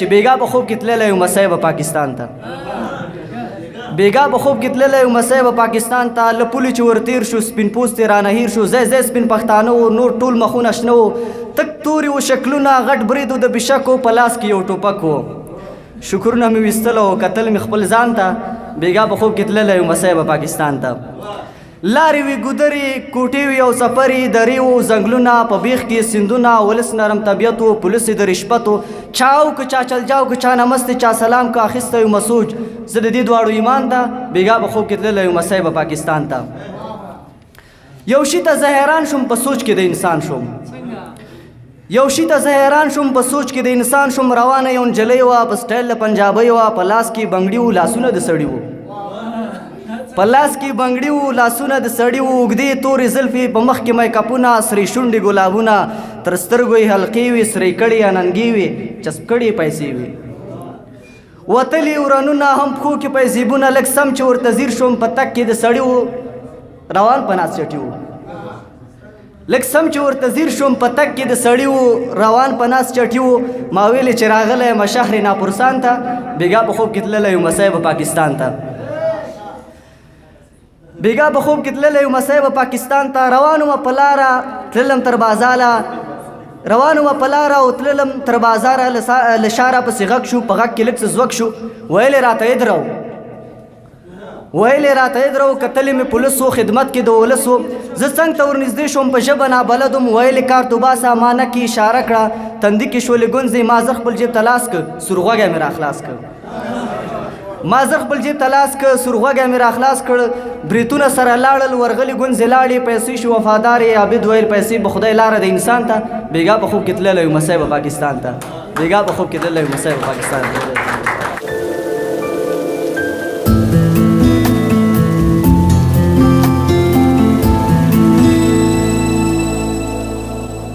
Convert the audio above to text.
چې بیګا په خوب کې تللی یو مسۍ به پاکستان ته بیګا په خوب کې تللی یو مسۍ به پاکستان ته له پولې چې ورتیر شو سپین پوستې رانه هیر شو ځای ځای سپین پښتانه وو نور ټول مخونه شنه وو تک تورې وو شکلونه غټ برید و د بشکو په لاس کې یو ټوپک و شکرونه مې ویستل او کتل مې خپل ځان ته بیګا په خوب کې تللی یو مسۍ به پاکستان ته لارې وي ګودرې کوټې وي او سفرې درې وو ځنګلونه په بیخ کې سیندونه ولس نرم طبیعت و پولیس د رشوت و چاو که چا چل جاو که چا نمست چا سلام که اخیسته یو مسوج زه د دې دواړو ایمان ته بیګا په خوب کې تللی یو مسۍ به پاکستان ته یو شي ته زه حیران شوم په سوچ کې د انسان شوم یو شي ته زه حیران شوم په سوچ کې د انسان شوم روانه یو نجلۍ وه په سټایل د پنجابۍ وه په لاس کې بنګړي وو لاسونه د سړي وو په لاس کې بنګړي وو لاسونه د سړي وو اوږدې تورې زلفې په مخ کې میک اپونه سرې شونډې ګلابونه تر سترګو یې حلقې وي سرې کړې یا ننګې وي چسپ کړې پیسې وي وتلي ورنونه هم پښو کې پیسېبونه لږ سم چې ورته ځیر شوم په تک کې د سړي وو روان په ناس چټي وو لږ سم چې ورته ځیر شوم په تک کې د سړي وو روان په ناس چټي وو ما ویلې چې راغلی یم شهر ناپرسان ته بیګا په خوب کې تللی یو مسۍ به پاکستان ته بیګا په خوب کې تللی یو مسۍ به پاکستان ته روان ومه په لاره تللم تر بازاره روان ومه په لاره او تللم تر بازاره له شاره پسې غږ شو په غږ کې لږ څه زوږ شو ویل یې راته ادرو ویل یې راته ادرو کتلې مې پولیس و خدمت کې د ولس و زه څنګ ته ورنږدې شوم په ژبه نابلد وم ویل یې کار توباسه مانه کې اشاره کړه تندي کې شولې ګونځې ما زه خپل جیب ته لاس کړ سورغوږی مې راخلاص کړ ما زه خپل جیب ته لاس که سورغوږی مې راخلاص کړ بریتونه سره لاړل ورغلي ګونځې لاړې پیسې شو وفادار یې عابد ویل پیسې به خدای لاره د انسان ته بیګا په خوب کې تللی یو مسۍ به پاکستان ته بیګا په خوب کې تللی یو مسۍ به پاکستان ته